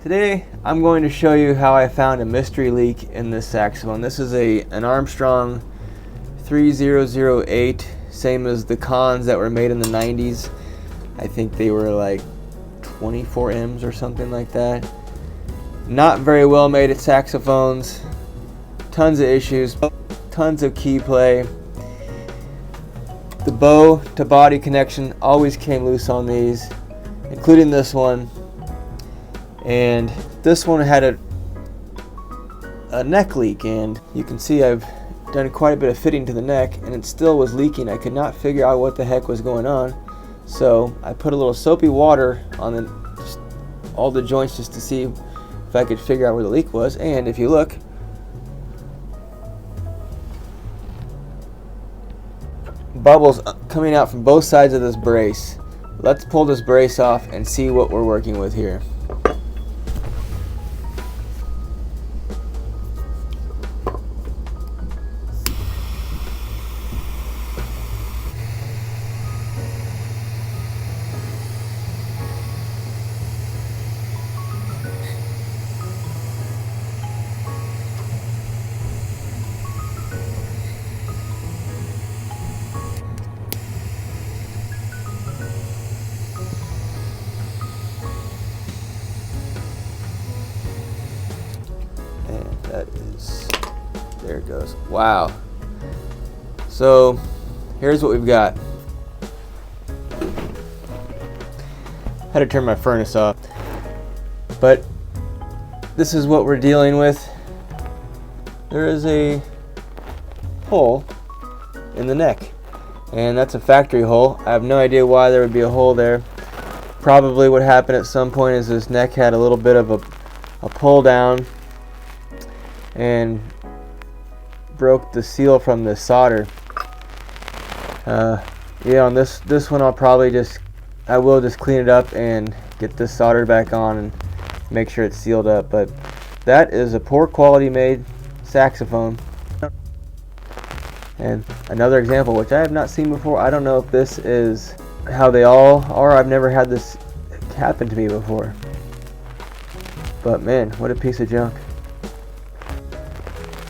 Today I'm going to show you how I found a mystery leak in this saxophone. This is an Armstrong 3008, same as the cons that were made in the 90s. I think they were like 24 M's or something like that. Not very well made at saxophones. Tons of issues, tons of key play. The bow to body connection always came loose on these, including this one. And this one had a neck leak, and you can see I've done quite a bit of fitting to the neck, and it still was leaking. I could not figure out what the heck was going on, so I put a little soapy water on all the joints just to see if I could figure out where the leak was. And if you look, bubbles coming out from both sides of this brace. Let's pull this brace off and see what we're working with here. There it goes. Wow. So here's what we've got. Had to turn my furnace off, but this is what we're dealing with. There is a hole in the neck, and that's a factory hole. I have no idea why there would be a hole there. Probably what happened at some point is this neck had a little bit of a pull down and broke the seal from the solder. Yeah, on this one I will just clean it up and get this soldered back on and make sure it's sealed up. But that is a poor quality made saxophone. And another example, which I have not seen before. I don't know if this is how they all are. I've never had this happen to me before. But man, what a piece of junk.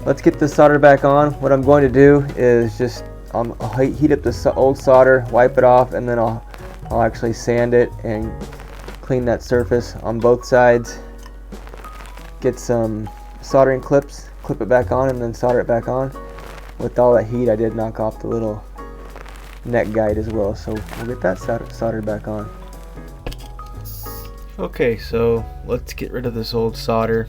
Let's get this solder back on. What I'm going to do is just I'll heat up the old solder, wipe it off, and then I'll actually sand it and clean that surface on both sides. Get some soldering clips, clip it back on, and then solder it back on. With all that heat, I did knock off the little neck guide as well, so we'll get that soldered back on. Okay, so let's get rid of this old solder.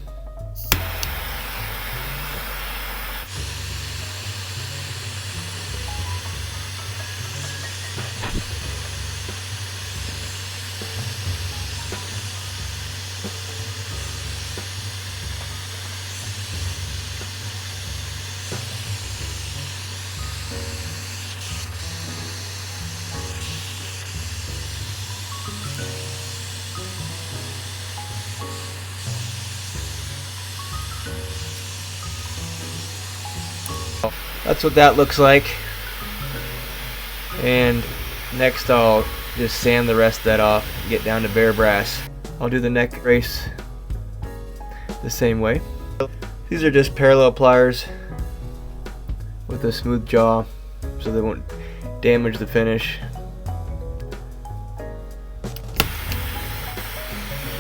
That's what that looks like. And next I'll just sand the rest of that off and get down to bare brass. I'll do the neck brace the same way. These are just parallel pliers with a smooth jaw so they won't damage the finish.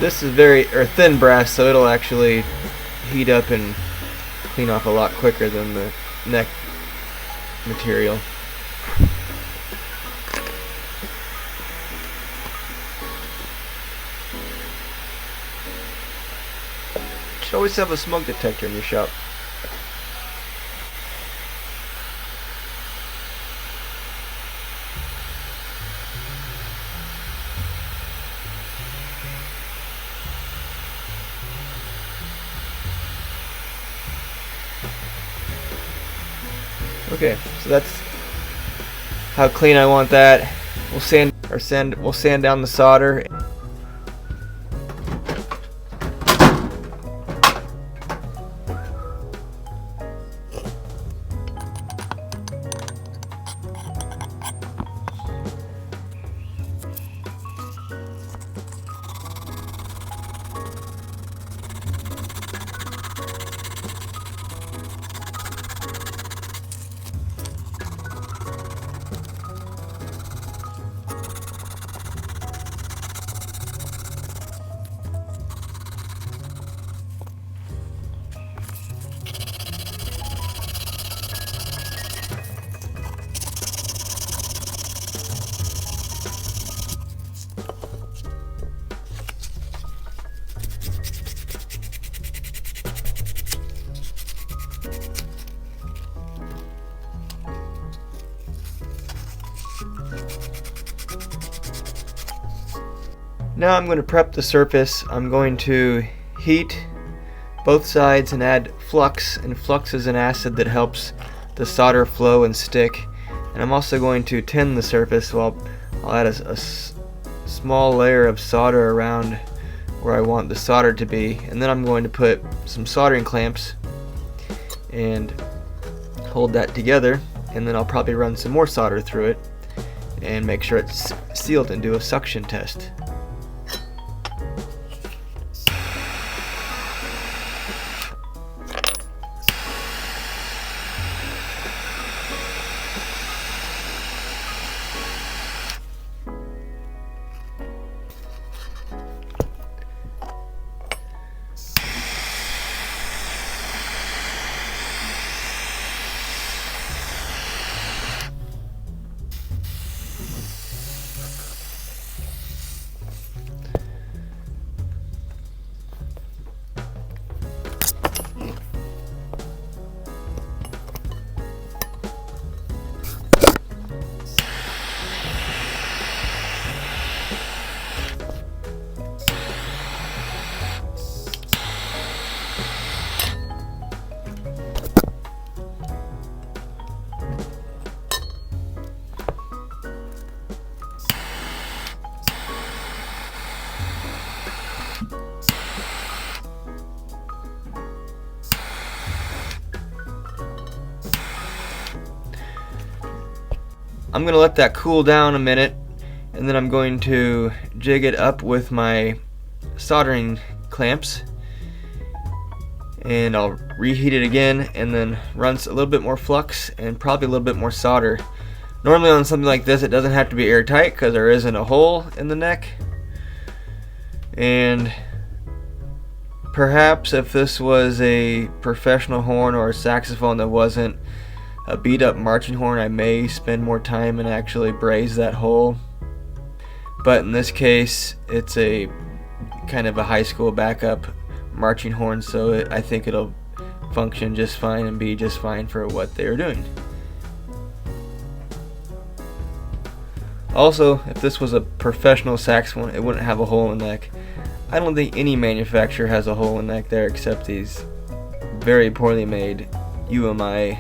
This is thin brass, so it'll actually heat up and clean off a lot quicker than the neck material. You should always have a smoke detector in your shop. Okay, so that's how clean I want that. We'll sand down the solder. Now I'm going to prep the surface. I'm going to heat both sides and add flux, and flux is an acid that helps the solder flow and stick. And I'm also going to tin the surface, so I'll add a small layer of solder around where I want the solder to be, and then I'm going to put some soldering clamps and hold that together, and then I'll probably run some more solder through it and make sure it's sealed and do a suction test. I'm going to let that cool down a minute, and then I'm going to jig it up with my soldering clamps, and I'll reheat it again and then run a little bit more flux and probably a little bit more solder. Normally on something like this it doesn't have to be airtight because there isn't a hole in the neck, and perhaps if this was a professional horn or a saxophone that wasn't a beat up marching horn, I may spend more time and actually braze that hole, but in this case it's a kind of a high school backup marching horn, so I think it'll function just fine and be just fine for what they're doing. Also, if this was a professional saxophone it wouldn't have a hole in the neck. I don't think any manufacturer has a hole in the neck there except these very poorly made UMI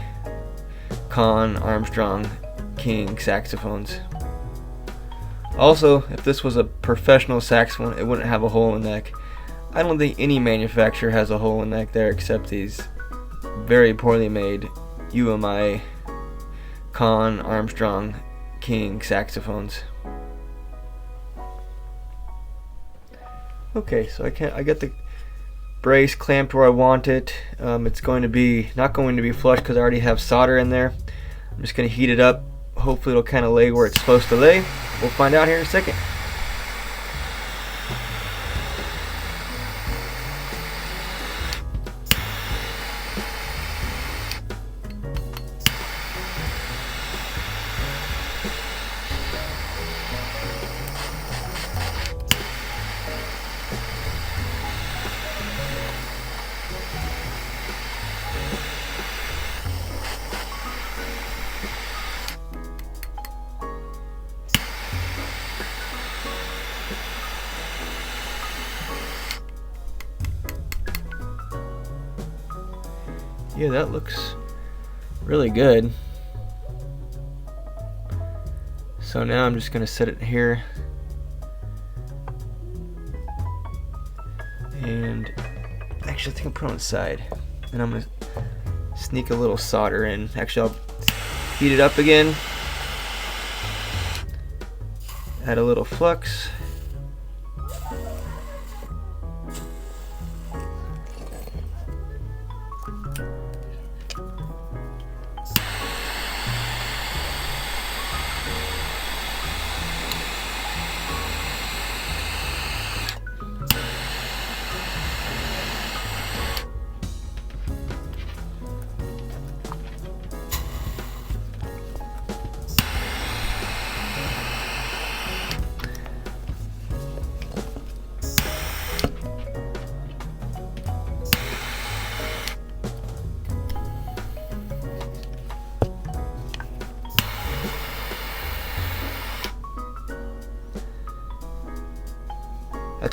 Armstrong King saxophones. Also, if this was a professional saxophone it wouldn't have a hole in the neck. I don't think any manufacturer has a hole in the neck there except these very poorly made UMI Armstrong King saxophones. Okay, so I get the brace clamped where I want it. It's going to be not going to be flush because I already have solder in there. I'm just going to heat it up. Hopefully it'll kind of lay where it's supposed to lay. We'll find out here in a second. Yeah, that looks really good. So now I'm just going to set it here. And actually I think I'll put it on the side. And I'm going to sneak a little solder in. Actually I'll heat it up again. Add a little flux.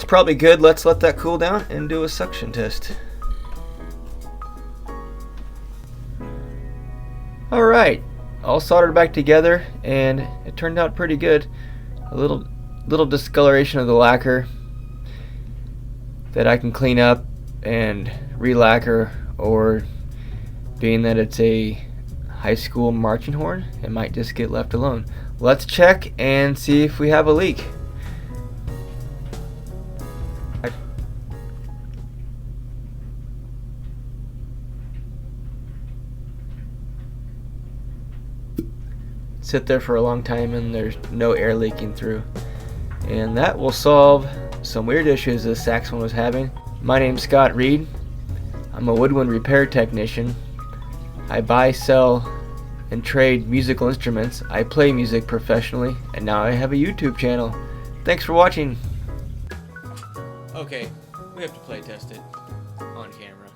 probably good. Let's let that cool down and do a suction test. Alright, all soldered back together, and it turned out pretty good. A little discoloration of the lacquer that I can clean up and re-lacquer, or being that it's a high school marching horn, it might just get left alone. Let's check and see if we have a leak. Sit there for a long time and there's no air leaking through, and that will solve some weird issues this saxophone was having. My name's Scott Reed. I'm a woodwind repair technician. I buy, sell, and trade musical instruments. I play music professionally, and now I have a YouTube channel. Thanks for watching. Okay, we have to play test it on camera.